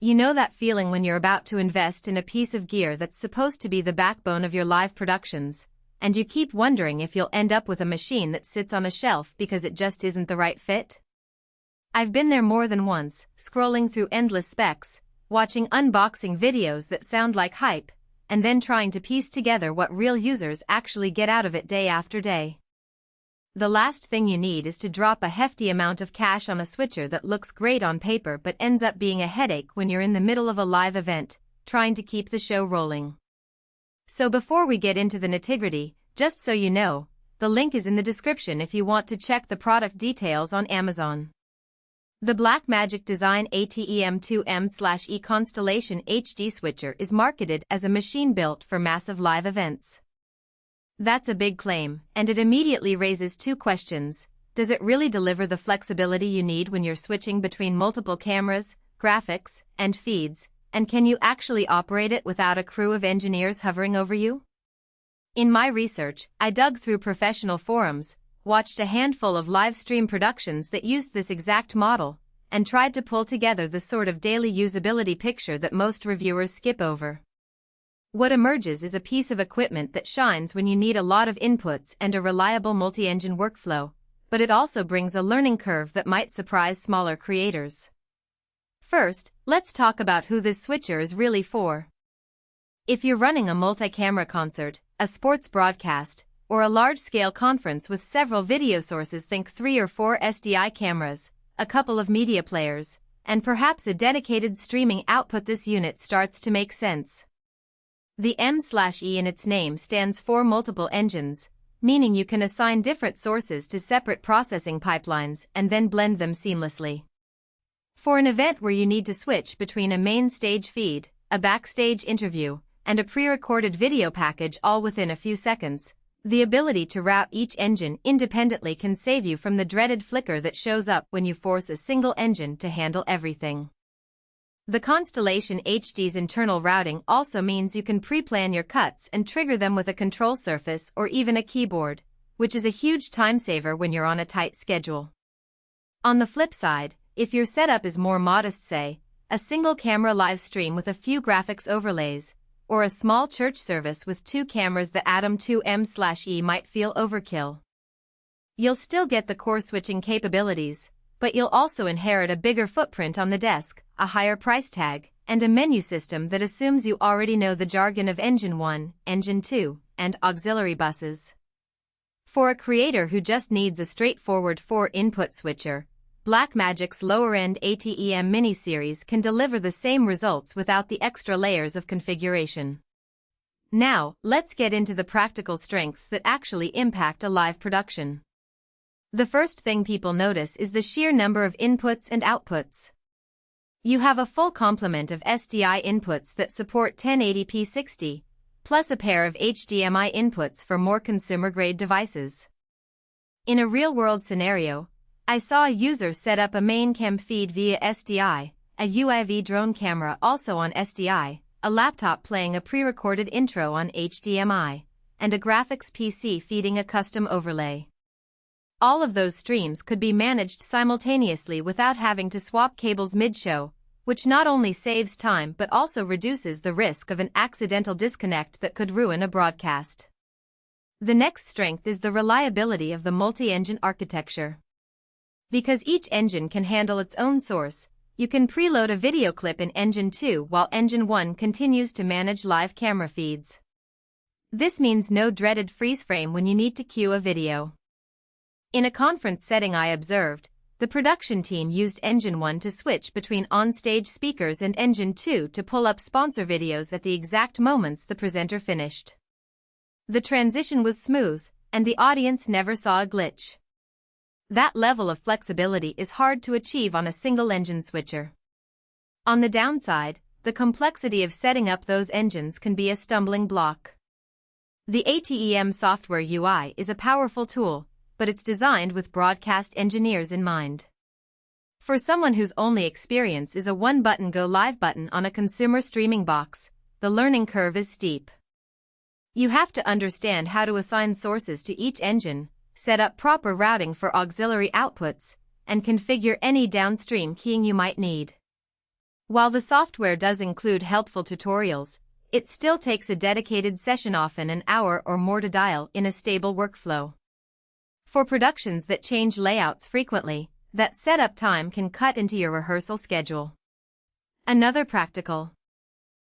You know that feeling when you're about to invest in a piece of gear that's supposed to be the backbone of your live productions, and you keep wondering if you'll end up with a machine that sits on a shelf because it just isn't the right fit? I've been there more than once, scrolling through endless specs, watching unboxing videos that sound like hype, and then trying to piece together what real users actually get out of it day after day. The last thing you need is to drop a hefty amount of cash on a switcher that looks great on paper but ends up being a headache when you're in the middle of a live event, trying to keep the show rolling. So before we get into the nitty-gritty, just so you know, the link is in the description if you want to check the product details on Amazon. The Blackmagic Design ATEM 2M/E Constellation HD switcher is marketed as a machine built for massive live events. That's a big claim, and it immediately raises two questions. Does it really deliver the flexibility you need when you're switching between multiple cameras, graphics, and feeds, and can you actually operate it without a crew of engineers hovering over you? In my research, I dug through professional forums, watched a handful of live stream productions that used this exact model, and tried to pull together the sort of daily usability picture that most reviewers skip over. What emerges is a piece of equipment that shines when you need a lot of inputs and a reliable multi-engine workflow, but it also brings a learning curve that might surprise smaller creators. First, let's talk about who this switcher is really for. If you're running a multi-camera concert, a sports broadcast, or a large-scale conference with several video sources, think 3 or 4 SDI cameras, a couple of media players, and perhaps a dedicated streaming output, this unit starts to make sense. The M/E in its name stands for multiple engines, meaning you can assign different sources to separate processing pipelines and then blend them seamlessly. For an event where you need to switch between a main stage feed, a backstage interview, and a pre-recorded video package all within a few seconds, the ability to route each engine independently can save you from the dreaded flicker that shows up when you force a single engine to handle everything. The Constellation HD's internal routing also means you can pre-plan your cuts and trigger them with a control surface or even a keyboard, which is a huge time saver when you're on a tight schedule. On the flip side, if your setup is more modest, say, a single camera live stream with a few graphics overlays, or a small church service with 2 cameras, the ATEM 2M/E might feel overkill. You'll still get the core switching capabilities, but you'll also inherit a bigger footprint on the desk, a higher price tag, and a menu system that assumes you already know the jargon of Engine 1, Engine 2, and auxiliary buses. For a creator who just needs a straightforward 4-input switcher, Blackmagic's lower-end ATEM mini-series can deliver the same results without the extra layers of configuration. Now, let's get into the practical strengths that actually impact a live production. The first thing people notice is the sheer number of inputs and outputs. You have a full complement of SDI inputs that support 1080p 60, plus a pair of HDMI inputs for more consumer-grade devices. In a real-world scenario, I saw a user set up a main cam feed via SDI, a UAV drone camera also on SDI, a laptop playing a pre-recorded intro on HDMI, and a graphics PC feeding a custom overlay. All of those streams could be managed simultaneously without having to swap cables mid-show, which not only saves time but also reduces the risk of an accidental disconnect that could ruin a broadcast. The next strength is the reliability of the multi-engine architecture. Because each engine can handle its own source, you can preload a video clip in Engine 2 while Engine 1 continues to manage live camera feeds. This means no dreaded freeze frame when you need to cue a video. In a conference setting I observed, the production team used Engine 1 to switch between on-stage speakers and Engine 2 to pull up sponsor videos at the exact moments the presenter finished. The transition was smooth, and the audience never saw a glitch. That level of flexibility is hard to achieve on a single-engine switcher. On the downside, the complexity of setting up those engines can be a stumbling block. The ATEM software UI is a powerful tool, but it's designed with broadcast engineers in mind. For someone whose only experience is a one-button go live button on a consumer streaming box, the learning curve is steep. You have to understand how to assign sources to each engine, set up proper routing for auxiliary outputs, and configure any downstream keying you might need. While the software does include helpful tutorials, it still takes a dedicated session, often an hour or more, to dial in a stable workflow. For productions that change layouts frequently, that setup time can cut into your rehearsal schedule. Another practical